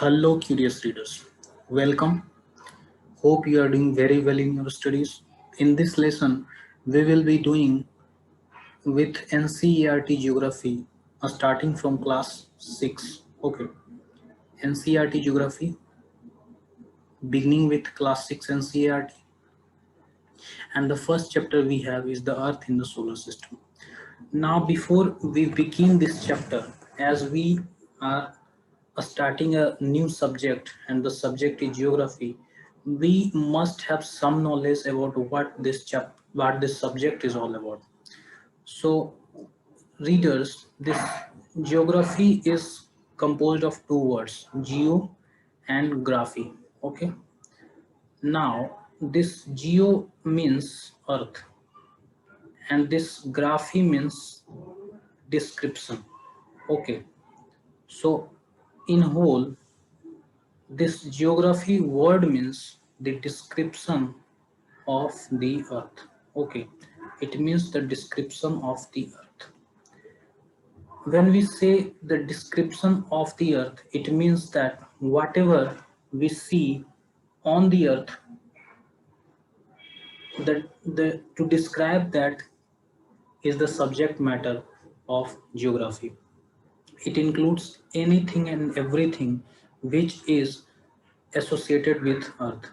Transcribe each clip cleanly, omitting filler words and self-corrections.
Hello, curious readers. Welcome. Hope you are doing very well in your studies. In this lesson, we will be doing with NCERT Geography, starting from class 6. Okay, NCERT Geography, beginning with class 6 NCERT, and the first chapter we have is the Earth in the solar system. Now, before we begin this chapter, as we are starting a new subject and the subject is geography, we must have some knowledge about what this subject is all about. So, readers, this geography is composed of two words, geo and graphy. Okay. Now, this geo means earth and this graphy means description. Okay, so in whole, this geography word means the description of the earth. Okay, it means the description of the earth. When we say the description of the earth, it means that whatever we see on the earth, the to describe that is the subject matter of geography. It includes anything and everything which is associated with earth.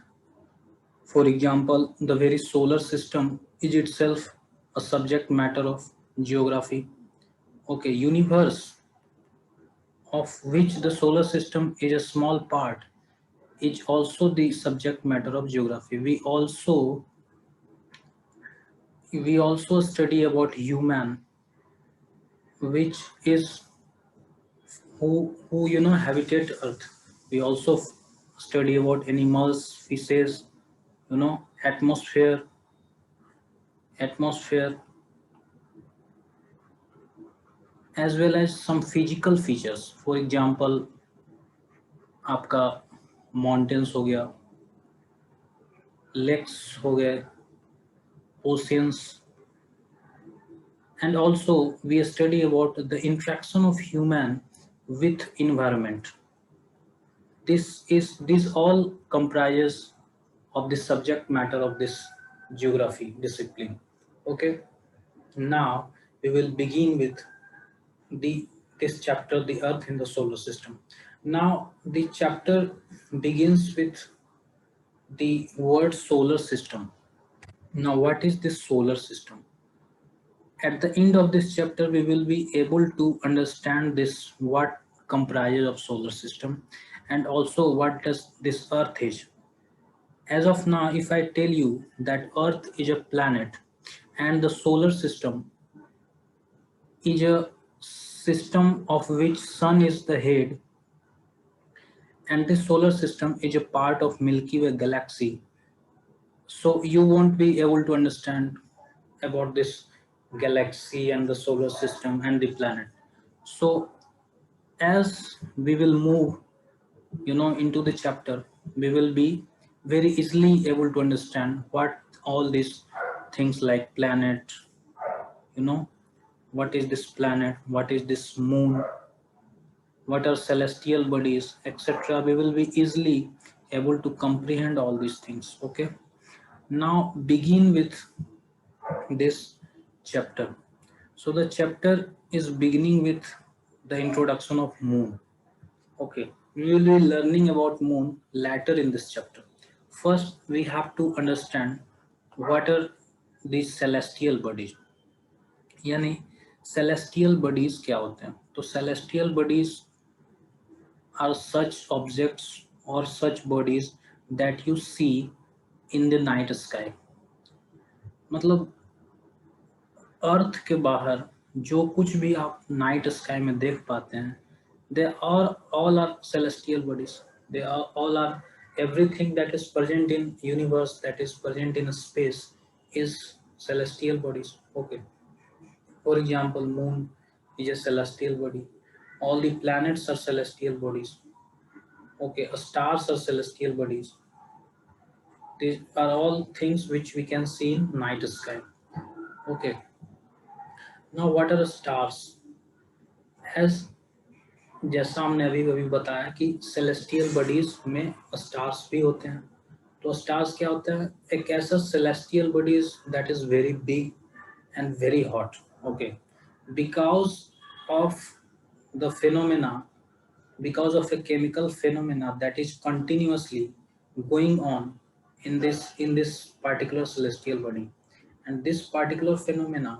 For example, the very solar system is itself a subject matter of geography. Okay, universe, of which the solar system is a small part, is also the subject matter of geography. We also study about human, which is who habitate earth. We also study about animals, fishes, atmosphere, as well as some physical features. For example, आपका mountains हो गया, lakes हो गए, oceans, and also we study about the interaction of human with environment. This all comprises of the subject matter of this geography discipline. Okay, now we will begin with the this chapter, the earth in the solar system. Now the chapter begins with the word solar system. Now what is this solar system? At the end of this chapter we will be able to understand this, what comprises of solar system, and also what does this earth is. As of now, if I tell you that earth is a planet and the solar system is a system of which sun is the head, and this solar system is a part of Milky Way galaxy, so you won't be able to understand about this galaxy and the solar system and the planet. So as we will move into the chapter, we will be very easily able to understand what all these things like planet, you know what is this planet, what is this moon, what are celestial bodies, etc. We will be easily able to comprehend all these things. Okay, now begin with this chapter. So the chapter is beginning with the introduction of moon. Okay, we will be learning about moon later in this chapter. First, we have to understand what are these celestial bodies. यानी celestial bodies क्या होते हैं? तो celestial bodies are such objects or such bodies that you see in the night sky. मतलब अर्थ के बाहर जो कुछ भी आप नाइट स्काई में देख पाते हैं, they are all are celestial bodies. They are all are everything that is present in universe, that is present in space, is celestial bodies. Okay, for example, moon is a celestial body. All the planets are celestial bodies. Okay, stars are celestial bodies. These are all things which we can see in night sky. Okay, now what are the stars? As जैसा हमने अभी अभी बताया कि celestial bodies में stars भी होते हैं। तो स्टार्स क्या होता है? एक ऐसा celestial bodies that is very big and very hot. Okay, because of the phenomena, because of a chemical phenomena that is continuously going on in this particular celestial body, and this particular phenomena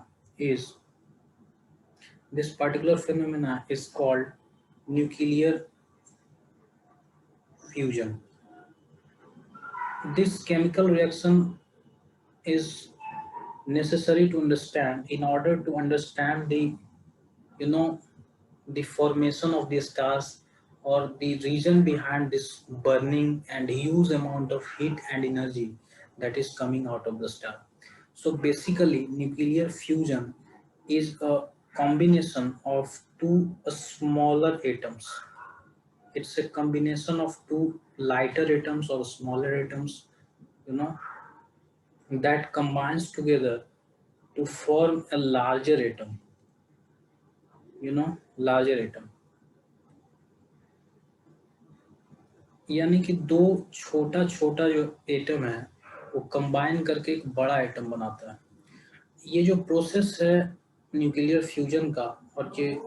is called nuclear fusion. This chemical reaction is necessary to understand in order to understand the, you know, the formation of the stars, or the reason behind this burning and huge amount of heat and energy that is coming out of the star. So basically nuclear fusion is a combination of two smaller atoms. It's a combination of two lighter atoms or smaller atoms, you know, that combines together to form a larger atom, larger atom. यानी कि दो छोटा छोटा जो atom है वो combine करके एक बड़ा एटम बनाता है। ये जो प्रोसेस है न्यूक्लियर फ्यूजन का, और ये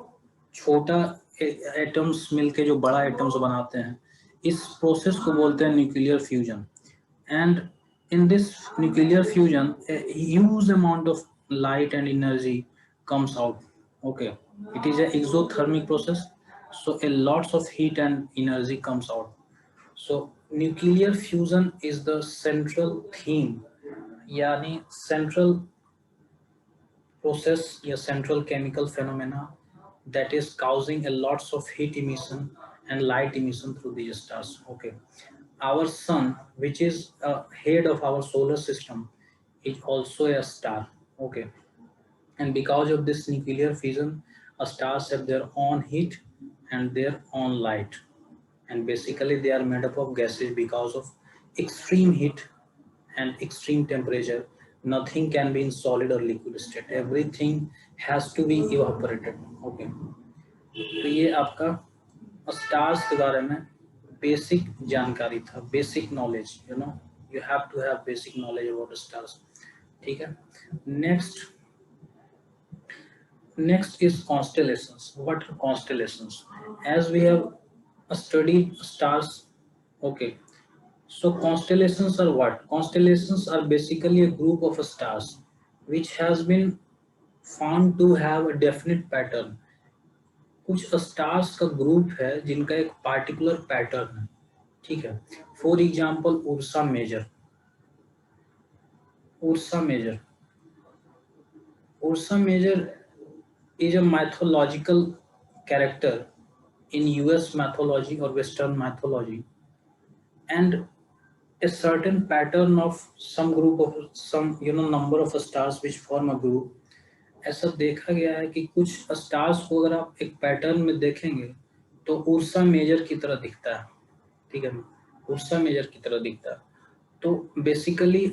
छोटा एटम्स मिलके जो बड़ा एटम्स बनाते हैं, इस प्रोसेस को बोलते हैं nuclear fusion. And in this nuclear fusion a huge amount of light and energy comes out. Okay, it is a exothermic process, so a lots of heat and energy comes out. So nuclear fusion is the central theme, यानी central process या central chemical phenomena that is causing a lots of heat emission and light emission through the stars. Okay, our sun, which is a head of our solar system, is also a star. Okay, and because of this nuclear fission, stars have their own heat and their own light, and basically they are made up of gases. Because of extreme heat and extreme temperature, nothing can be in solid or liquid state, everything has to be evaporated. Okay, तो ये आपका stars के बारे में basic जानकारी था, basic knowledge, you have to have basic knowledge about stars. ठीक है, next is constellations. What are constellations? As we have studied stars. Okay, so constellations are what? Constellations are basically a group of stars which has been found to have a definite pattern. कुछ stars का group है जिनका एक particular pattern है। ठीक है, for example Ursa Major is a mythological character in US mythology or Western mythology, and a certain pattern of some group of some number of stars which form a group. ऐसा देखा गया है कि कुछ stars को अगर आप एक पैटर्न में देखेंगे तो उर्सा मेजर की तरह दिखता है। ठीक है, उर्सा मेजर की तरह दिखता है। तो basically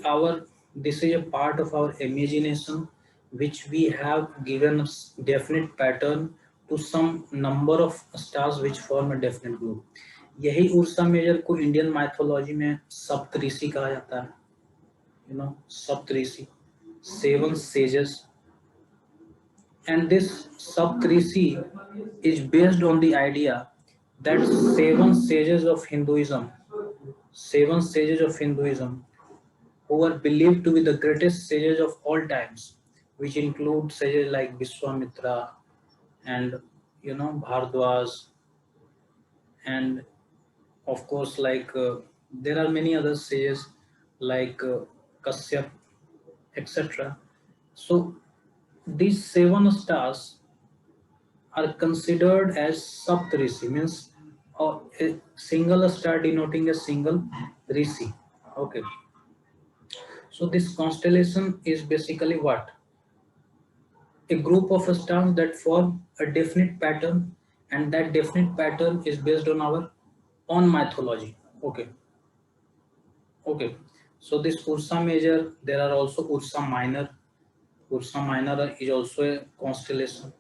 this is a part of our imagination which we have given a definite pattern to some number of stars which form a definite group. यही उर्सा मेजर को इंडियन माइथोलॉजी में सप्तऋषि कहा जाता है। सप्तऋषि, 7 sages, and this Saptrisi is based on the idea that 7 sages of Hinduism, who are believed to be the greatest sages of all times, which include sages like Vishwamitra and Bhardwaj, and of course there are many other sages like Kashyap, etc. So these 7 stars are considered as Saptarishi, means a single star denoting a single rishi. Okay, so this constellation is basically what? A group of stars that form a definite pattern, and that definite pattern is based on our own mythology. Okay, okay. So this Ursa Major, there are also Ursa Minor. Ursa Minor is also a constellation.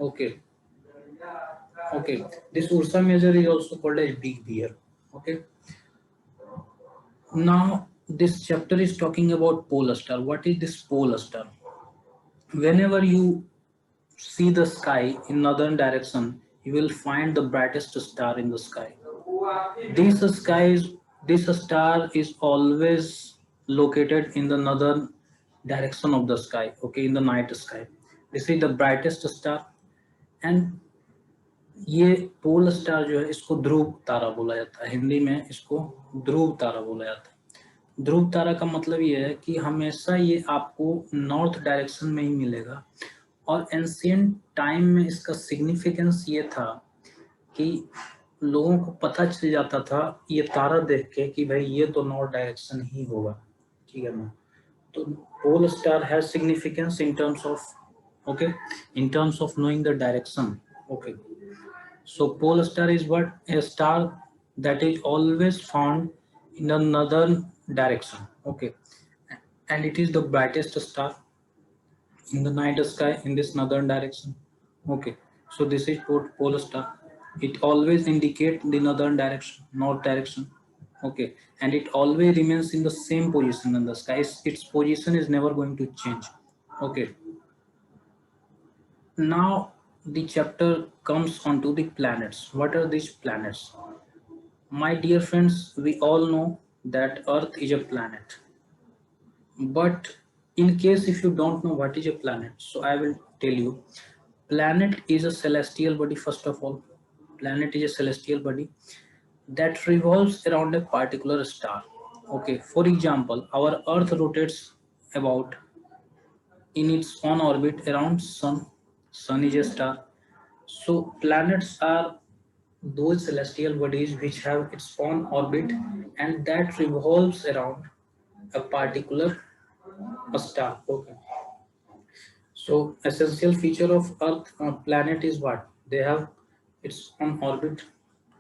Okay. Okay, this Ursa Major is also called as big bear. Okay, now this chapter is talking about polar star. What is this polar star? Whenever you see the sky in northern direction, you will find the brightest star in the sky. This sky is, this star is always located in the northern direction of the sky. Okay, in the night sky. This is the brightest star, and ये pole star जो है इसको ध्रुव तारा बोला जाता है। हिंदी में इसको ध्रुव तारा बोला जाता है। ध्रुव तारा का मतलब ये है कि हमेशा ये आपको नॉर्थ डायरेक्शन में ही मिलेगा, और एंशियंट टाइम में इसका सिग्निफिकेंस ये था कि लोगों को पता चल जाता था ये तारा देख के कि भाई ये तो नॉर्थ डायरेक्शन ही होगा, ठीक है ना। तो pole star has significance in terms of, okay, in terms of knowing the direction. Okay, so pole star is what? A star that is always found in the northern direction. Okay, and it is the brightest star in the night sky in this northern direction. Okay, so this is pole star. It always indicates the northern direction, north direction. Okay, and it always remains in the same position in the sky. Its position is never going to change. Okay, now the chapter comes on to the planets. What are these planets? My dear friends, we all know that Earth is a planet. But in case if you don't know what is a planet, so I will tell you. Planet is a celestial body, first of all. Planet is a celestial body that revolves around a particular star. Okay, for example, our Earth rotates about in its own orbit around Sun. Sun is a star. So planets are those celestial bodies which have its own orbit and that revolves around a particular star. Okay. So essential feature of Earth planet is what? They have its own orbit,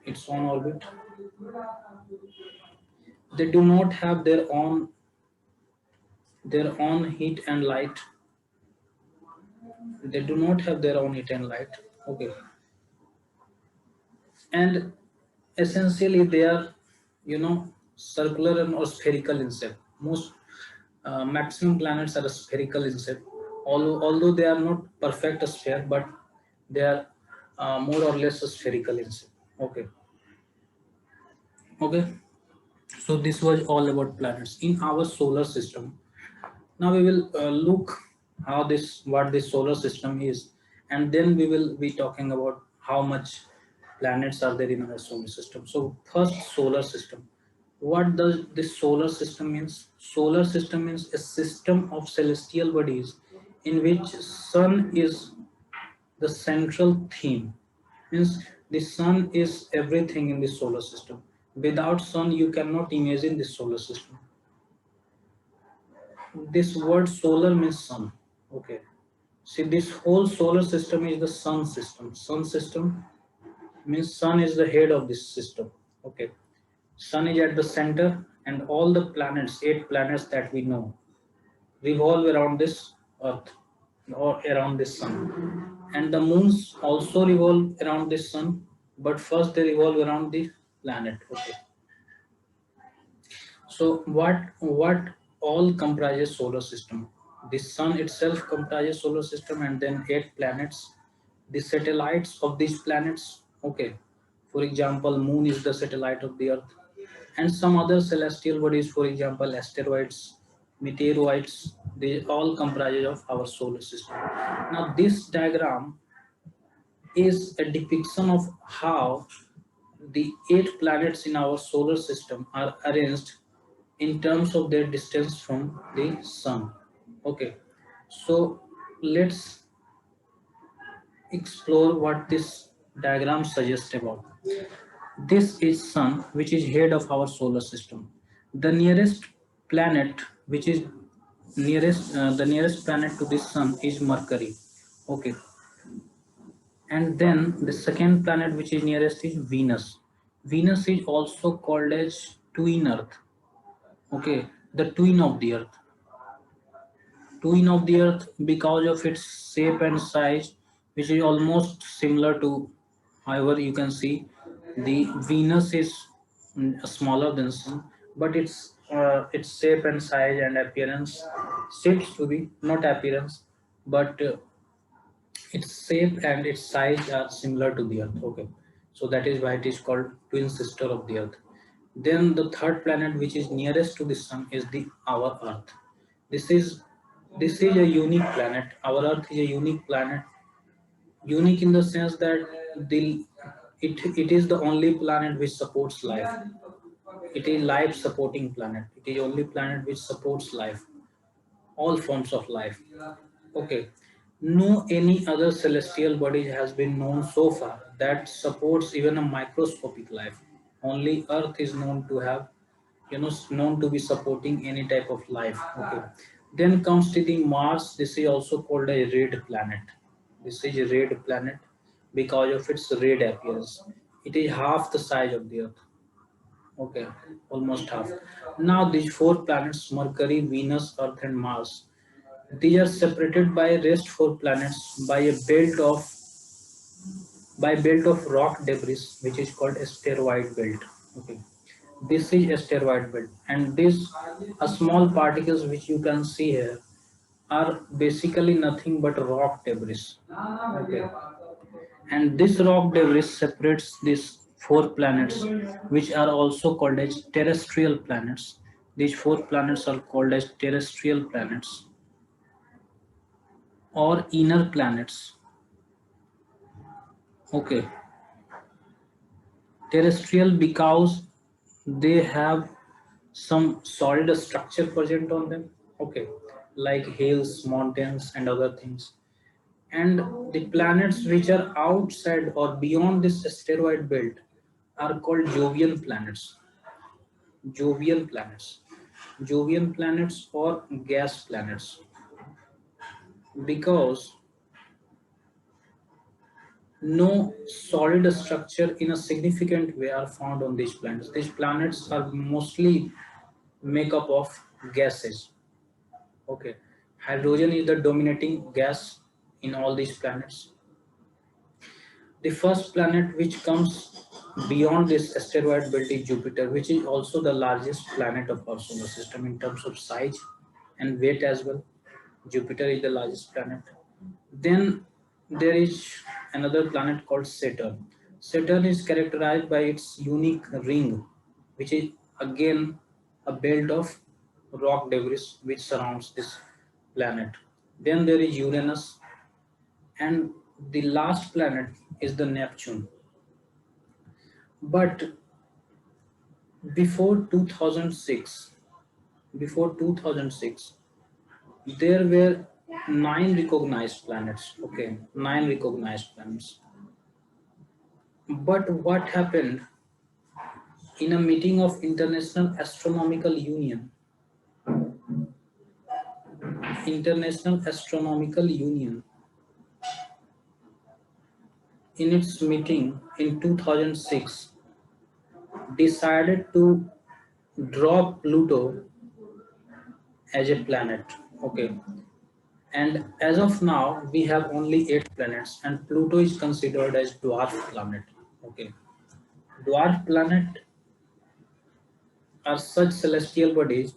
its own orbit. They do not have their own heat and light. They do not have their own heat and light. Okay. And essentially they are, circular and or spherical in shape. Most maximum planets are spherical in shape, although they are not perfect sphere, but they are more or less spherical in shape. Okay, okay, so this was all about planets in our solar system. Now we will look how this what this solar system is, and then we will be talking about how much planets are there in our solar system. So first, solar system. What does this solar system means? Solar system means a system of celestial bodies in which sun is the central theme. Means the sun is everything in the solar system. Without sun, you cannot imagine this solar system. This word solar means sun. Okay. See, this whole solar system is the sun system. Sun system means sun is the head of this system. Okay. Sun is at the center, and all the planets, 8 planets that we know, revolve around this earth or around this sun. And the moons also revolve around this sun, but first they revolve around the planet. Okay. So what all comprises solar system? The sun itself comprises solar system, and then 8 planets, the satellites of these planets. Okay, for example, moon is the satellite of the earth, and some other celestial bodies, for example, asteroids, meteoroids, they all comprise of our solar system. Now this diagram is a depiction of how the 8 planets in our solar system are arranged in terms of their distance from the sun. Okay, so let's explore what this diagram suggests about. This is sun, which is head of our solar system. The nearest planet, which is the nearest planet to this sun is Mercury. Okay, and then the second planet which is nearest is Venus. Venus is also called as twin Earth. Okay, the twin of the Earth. Twin of the Earth because of its shape and size, which is almost similar to However, you can see the Venus is smaller than Sun, but its shape and size and appearance seems to be not appearance, but its shape and its size are similar to the Earth. Okay, so that is why it is called twin sister of the Earth. Then the third planet, which is nearest to the Sun, is the our Earth. This is this is a unique planet. Our Earth is a unique planet, unique in the sense that it is the only planet which supports life. It is life supporting planet. It is only planet which supports life, all forms of life. Okay, no any other celestial body has been known so far that supports even a microscopic life. Only Earth is known to have, known to be supporting any type of life. Okay, then comes to the Mars. This is also called a red planet. This is a red planet because of its red appearance. It is half the size of the Earth. Okay, almost half. Now these four planets, Mercury, Venus, Earth and Mars, these are separated by rest four planets by a belt of rock debris, which is called asteroid belt. Okay, this is asteroid belt, and these small particles which you can see here are basically nothing but rock debris. Okay, and this rock debris separates these four planets, which are also called as terrestrial planets. These four planets are called as terrestrial planets or inner planets. Okay, terrestrial because they have some solid structure present on them. Okay, like hills, mountains, and other things. And the planets which are outside or beyond this asteroid belt are called Jovian planets. Jovian planets. Jovian planets or gas planets. Because no solid structure in a significant way are found on these planets. These planets are mostly make up of gases. Okay, hydrogen is the dominating gas in all these planets. The first planet which comes beyond this asteroid belt is Jupiter, which is also the largest planet of our solar system in terms of size and weight as well. Jupiter is the largest planet. Then there is another planet called Saturn. Saturn is characterized by its unique ring, which is again a belt of rock debris which surrounds this planet. Then there is Uranus, and the last planet is the Neptune. But before 2006, before 2006, there were nine recognized planets. Okay, nine recognized planets. But what happened in a meeting of International Astronomical Union? International Astronomical Union, in its meeting in 2006, decided to drop Pluto as a planet. Okay, and as of now we have only 8 planets, and Pluto is considered as dwarf planet. Okay, dwarf planet are such celestial bodies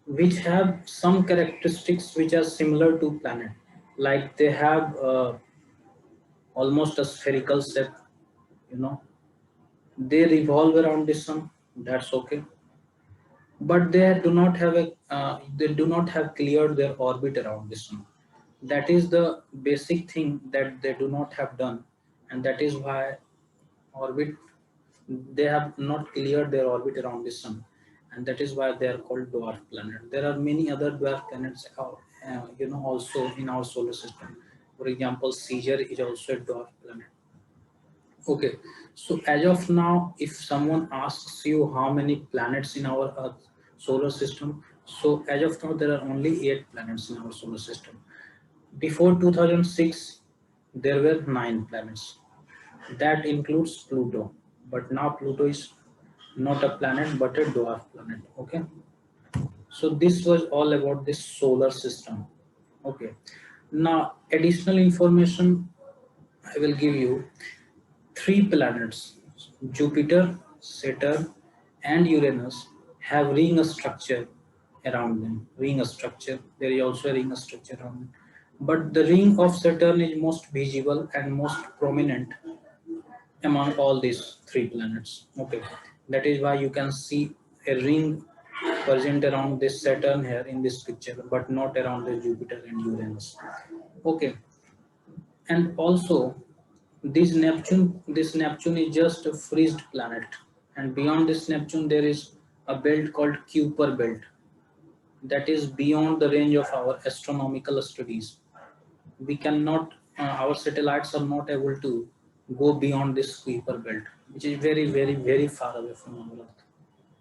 which have some characteristics which are similar to planet, like they have almost a spherical shape, you know they revolve around the sun. That's okay, but they do not have cleared their orbit around the sun. That is the basic thing that they do not have done, and that is why orbit they have not cleared their orbit around the sun, and that is why they are called dwarf planet. There are many other dwarf planets also in our solar system. For example, Caesar is also a dwarf planet. Okay, so as of now, if someone asks you how many planets in our Earth solar system, so as of now there are only 8 planets in our solar system. Before 2006, there were 9 planets. That includes Pluto, but now Pluto is not a planet but a dwarf planet. Okay, so this was all about this solar system. Okay, now additional information I will give you. three planets, Jupiter, Saturn, and Uranus, have ring structure around them. Ring structure. There is also a ring structure around them. But the ring of Saturn is most visible and most prominent among all these three planets. Okay, that is why you can see a ring present around this Saturn here in this picture, but not around the Jupiter and Uranus. Okay, and also this Neptune is just a freezed planet, and beyond this Neptune there is a belt called Kuiper belt that is beyond the range of our astronomical studies. We cannot, our satellites are not able to go beyond this Kuiper belt, which is very, very, very far away from our Earth.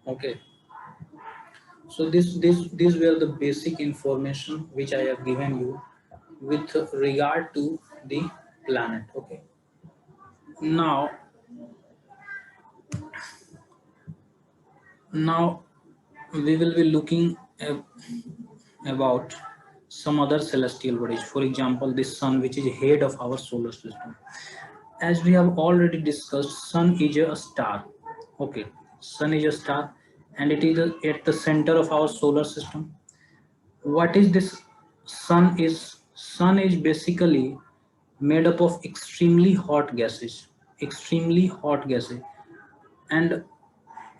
Okay, so these were the basic information which I have given you with regard to the planet. Okay, now now we will be looking about some other celestial bodies. For example, the sun, which is head of our solar system. As we have already discussed, sun is a star. Okay, sun is a star, and it is at the center of our solar system. What is this? Sun is basically made up of extremely hot gases, and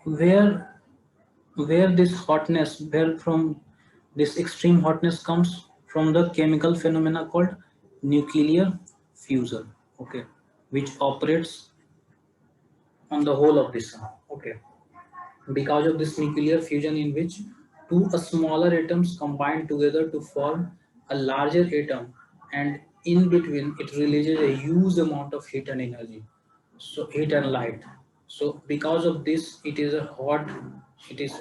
where where this hotness where from this extreme hotness comes from the chemical phenomena called nuclear fusion. Okay, which operates on the whole of the sun. Okay, because of this nuclear fusion in which two smaller atoms combine together to form a larger atom, and in between it releases a huge amount of heat and energy, so heat and light. So because of this it is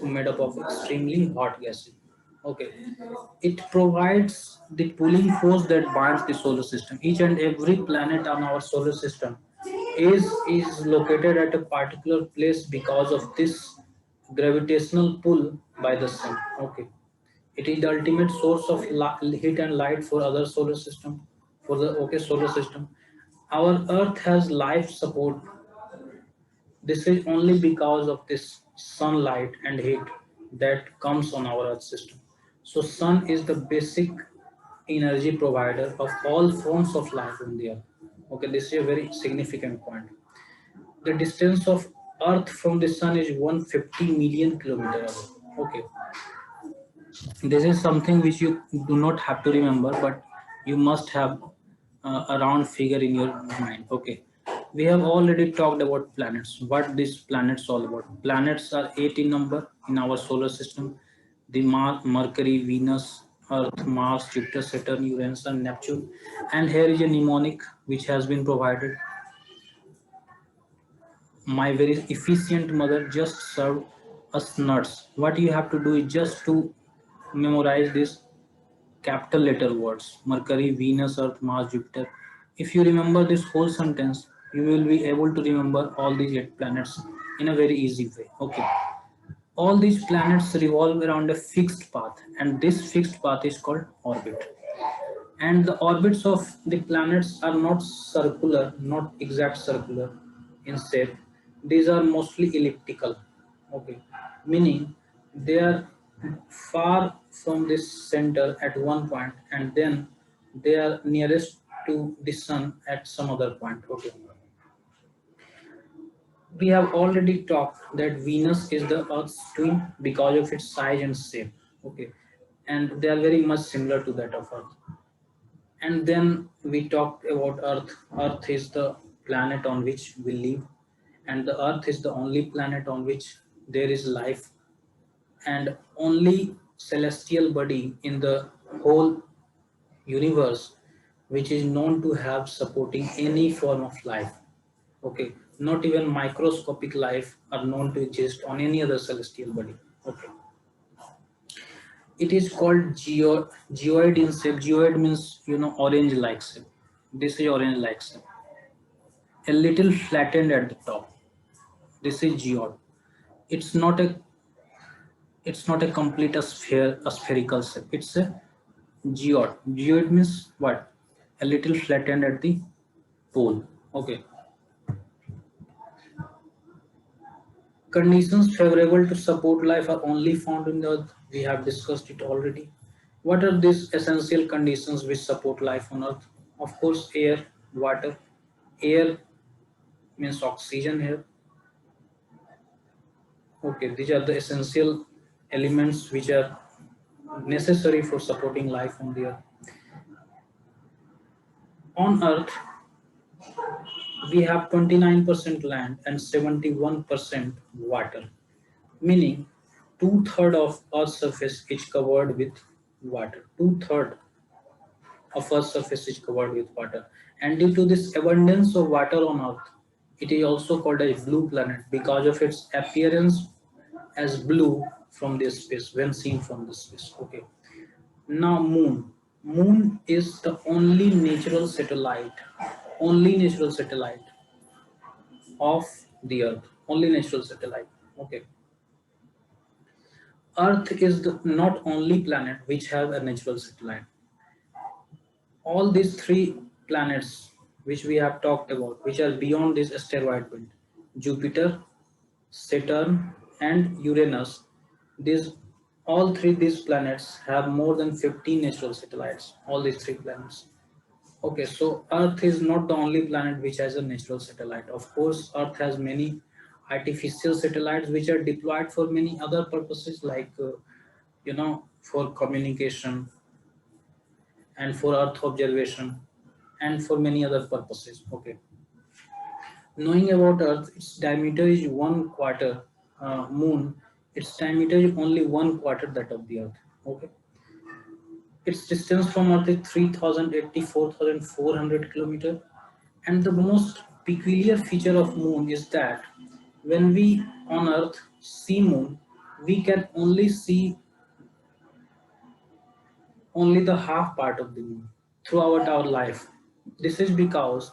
made up of extremely hot gases. Okay, it provides the pulling force that binds the solar system. Each and every planet on our solar system is located at a particular place because of this gravitational pull by the sun. Okay, it is the ultimate source of heat and light for other solar system, for the solar system. Our earth has life support. This is only because of this sunlight and heat that comes on our earth system. So sun is the basic energy provider of all forms of life in the earth. Okay, this is a very significant point. The distance of earth from the sun is 150 million kilometers away. Okay, this is something which you do not have to remember, but you must have a round figure in your mind. Okay, we have already talked about planets. What these planets all about? Planets are 8 in number in our solar system: the Mercury, Venus, Earth, Mars, Jupiter, Saturn, Uranus, and Neptune. And here is a mnemonic which has been provided. My very efficient mother just served us nuts. What you have to do is just to memorize this capital letter words: Mercury, Venus, Earth, Mars, Jupiter. If you remember this whole sentence, you will be able to remember all these 8 planets in a very easy way. Okay. All these planets revolve around a fixed path, and this fixed path is called orbit. And the orbits of the planets are not circular, not exact circular in shape. These are mostly elliptical. Okay, meaning they are far from this center at one point, and then they are nearest to the sun at some other point. Okay, we have already talked that Venus is the Earth's twin because of its size and shape. Okay, and they are very much similar to that of Earth. And then we talked about Earth. Earth is the planet on which we live, and the Earth is the only planet on which there is life, and only celestial body in the whole universe which is known to have supporting any form of life. Okay, not even microscopic life are known to exist on any other celestial body. Okay, it is called geoid in shape. Geoid means, orange like shape. This is orange like shape, a little flattened at the top. This is geode. It's not a it's not a complete a spherical shape. It's a geode. Geoid means what? A little flattened at the pole. Okay. Conditions favorable to support life are only found in the earth. We have discussed it already. What are these essential conditions which support life on earth? Of course, air, water. Air means oxygen here. Okay, these are the essential elements which are necessary for supporting life on the earth. On earth, we have 29% land and 71% water, meaning two-thirds of Earth's surface is covered with water. Two-thirds of Earth's surface is covered with water. And due to this abundance of water on Earth, it is also called a blue planet because of its appearance as blue from this space when seen from this space. Okay. Now moon. Moon is the only natural satellite of the Earth. Only natural satellite. Okay. Earth is the not only planet which have a natural satellite. All these three planets which we have talked about, which are beyond this asteroid belt, Jupiter, Saturn, and Uranus, these all three these planets have more than 15 natural satellites. All these three planets. Okay, so Earth is not the only planet which has a natural satellite. Of course, Earth has many artificial satellites which are deployed for many other purposes, like for communication and for Earth observation and for many other purposes. Okay, knowing about Earth, its diameter is one quarter. Moon, its diameter is only one quarter that of the Earth. Okay, its distance from Earth is 3,084,400 kilometers. And the most peculiar feature of Moon is that when we on Earth see Moon, we can only see only the half part of the Moon throughout our life. This is because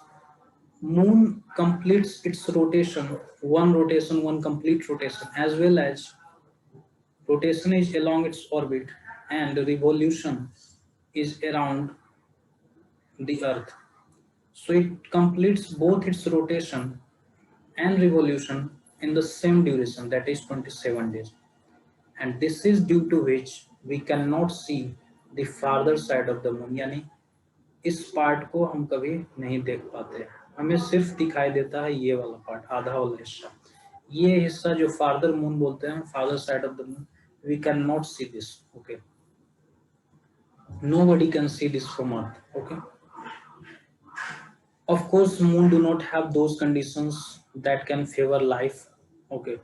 Moon completes its rotation, one complete rotation, as well as rotation is along its orbit and revolution is around the Earth. So it completes both its rotation and revolution in the same duration, that is 27 days. And this is due to which we cannot see the farther side of the moon, यानी इस part को हम कभी नहीं देख पाते, हमें सिर्फ दिखाई देता है ये वाला पार्ट, आधा वाला हिस्सा, ये हिस्सा जो फार्दर मून बोलते हैं, farther side of the moon, we can not see this. Okay, nobody can see this from Earth. Okay, of course moon do not have those conditions that can favor life. Okay,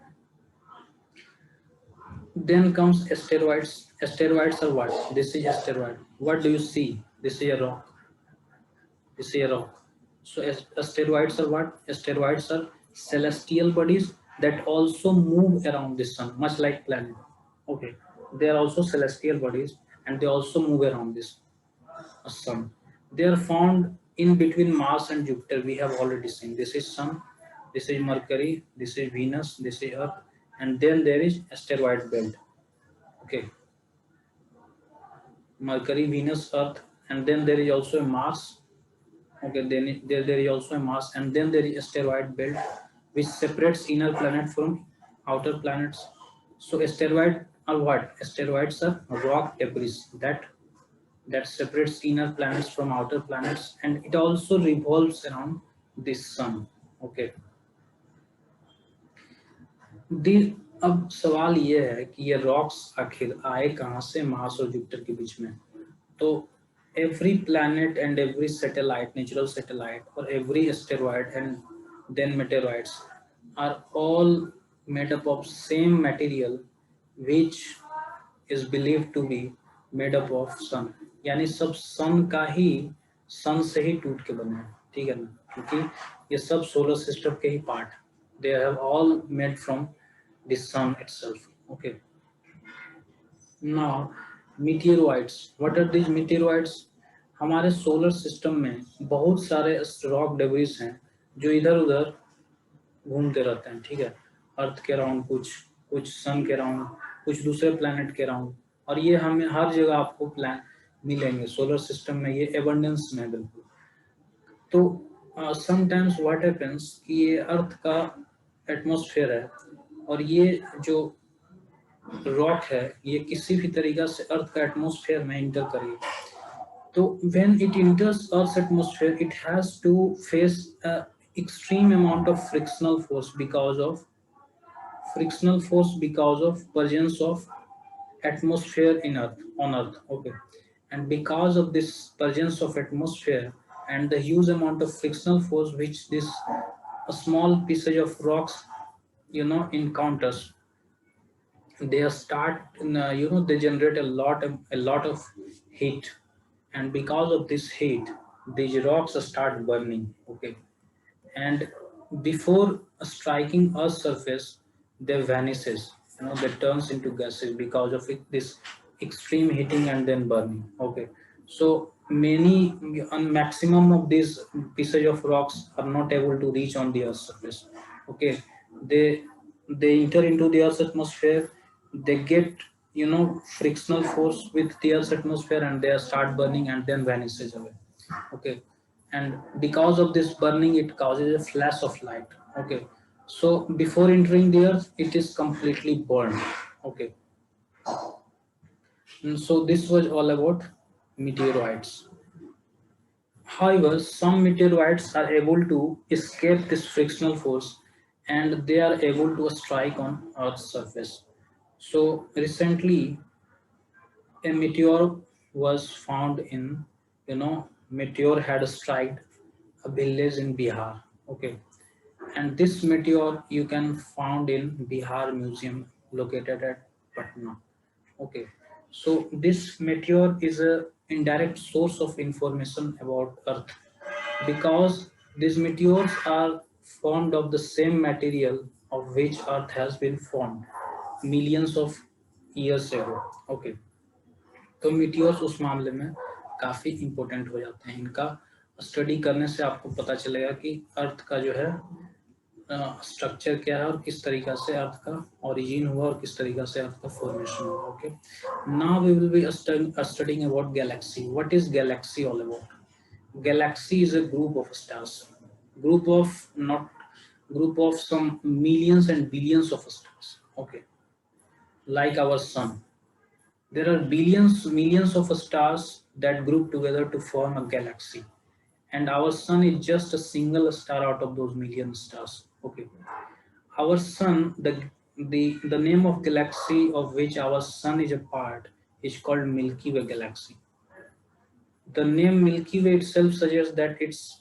then comes asteroids. Asteroids are what? This is asteroid. What do you see? This is a rock. This is a rock. So asteroids are what? Asteroids are celestial bodies that also move around the sun, much like planet. Okay, they are also celestial bodies and they also move around this sun. They are found in between Mars and Jupiter. We have already seen. This is Sun, this is Mercury, this is Venus, this is Earth, and then there is asteroid belt. Okay, Mercury, Venus, Earth, and then there is also a Mars. Okay, then there is also a Mars, and then there is asteroid belt, which separates inner planet from outer planets. So asteroid are what? Asteroids are rock debris that separates inner planets from outer planets, and it also revolves around the sun. Okay, अब सवाल ये है कि ये rocks आखिर आए कहाँ से मार्स और जुपिटर के बीच में. तो every planet and every satellite, natural satellite, or every asteroid and then meteoroids are all made up of same material which is believed to be made up of sun. यानी सब सन का ही, सन से ही टूट के बने हैं, ठीक है ना, क्योंकि ये सब सोलर सिस्टम के ही part, they have all made from the sun itself. Okay, now meteoroids. What are these meteoroids? हमारे सोलर सिस्टम में बहुत सारे रॉक डेब्रिस हैं जो इधर उधर घूमते रहते हैं, ठीक है, अर्थ के राउंड, कुछ सन के राउंड, कुछ दूसरे प्लैनेट के राउंड, और ये हमें हर जगह आपको प्लान मिलेंगे सोलर सिस्टम में, ये एबंडेंस में बिल्कुल. तो समटाइम्स व्हाट हैपेंस कि ये अर्थ का एटमॉस्फेयर है, और ये जो रॉक है ये किसी भी तरीका से अर्थ का एटमॉस्फेयर में इंटर करेगी, तो when it enters Earth's atmosphere, it has to face a extreme amount of frictional force because of presence of atmosphere in Earth on Earth. Okay, and because of this presence of atmosphere and the huge amount of frictional force which this a small pieces of rocks encounters, they start they generate a lot of heat, and because of this heat these rocks start burning. Okay, and before striking Earth's surface they vanishes, they turns into gases because of this extreme heating and then burning. Okay, so many on maximum of these pieces of rocks are not able to reach on the Earth's surface. Okay, they they enter into the Earth's atmosphere, they get frictional force with the Earth's atmosphere and they start burning and then vanishes away. Okay, and because of this burning it causes a flash of light. Okay, so before entering the Earth it is completely burned. Okay, and so this was all about meteoroids. However, some meteorites are able to escape this frictional force and they are able to strike on Earth's surface. So recently a meteor was found in, meteor had struck a village in Bihar. Okay, and this meteor you can found in Bihar Museum located at Patna. Okay, so this meteor is a indirect source of information about Earth because these meteors are formed of the same material of which Earth has been formed millions of years ago. Okay, तो meteors उस मामले में काफ़ी important हो जाते हैं। इनका study करने से आपको पता चलेगा कि अर्थ का जो है स्ट्रक्चर क्या है और किस तरीका से अर्थ का ओरिजिन हुआ और किस तरीका से अर्थ का फॉर्मेशन हुआ। Okay, now we will be studying about galaxy. What is galaxy all about? Galaxy is a group of stars, group of not group of some millions and billions of stars. Okay, like our sun, there are billions, millions of stars that group together to form a galaxy, and our sun is just a single star out of those million stars. Okay, our sun, the name of galaxy of which our sun is a part is called Milky Way galaxy. The name Milky Way itself suggests that it's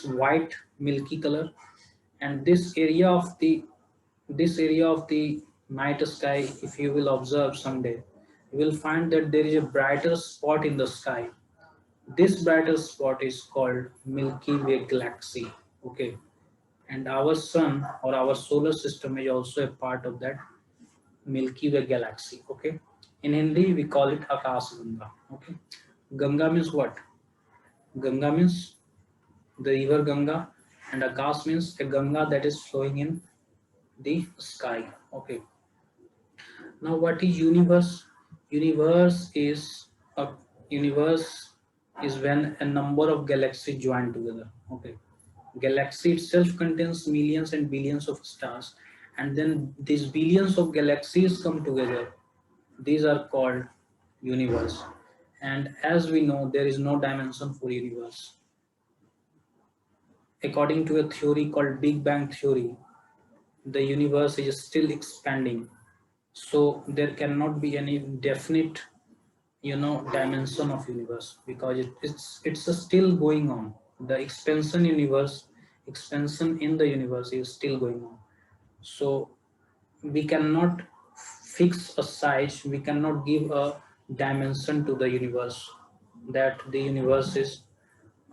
white milky color, and this area of the night sky, if you will observe someday, you will find that there is a brighter spot in the sky. This brighter spot is called Milky Way galaxy. Okay, and our sun or our solar system is also a part of that Milky Way galaxy. Okay, in Hindi we call it Akash Ganga. Okay, Ganga means what? Ganga means the river Ganga, and Akash means a Ganga that is flowing in the sky. Okay. Now, what is universe? Universe is a universe is when a number of galaxies join together. Okay. Galaxy itself contains millions and billions of stars, and then these billions of galaxies come together. These are called universe. And as we know, there is no dimension for universe. According to a theory called Big Bang theory, the universe is still expanding, so there cannot be any definite dimension of universe because it's still going on. The expansion in the universe is still going on, so we cannot fix a size, we cannot give a dimension to the universe that the universe is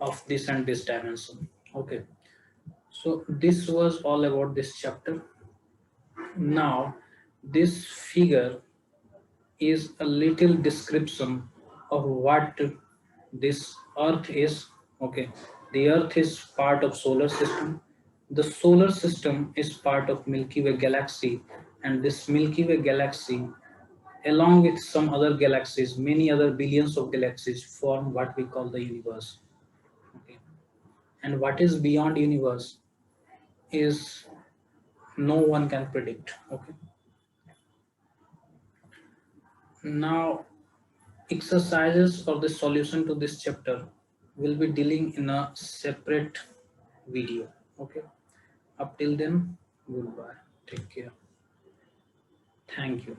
of this and this dimension. Okay, so this was all about this chapter. Now this figure is a little description of what this earth is. Okay, the earth is part of solar system, the solar system is part of Milky Way galaxy, and this Milky Way galaxy along with some other galaxies, many other billions of galaxies form what we call the universe. Okay, and what is beyond universe is no one can predict. Okay, now exercises for the solution to this chapter will be dealing in a separate video. Okay, up till then, goodbye, take care, thank you.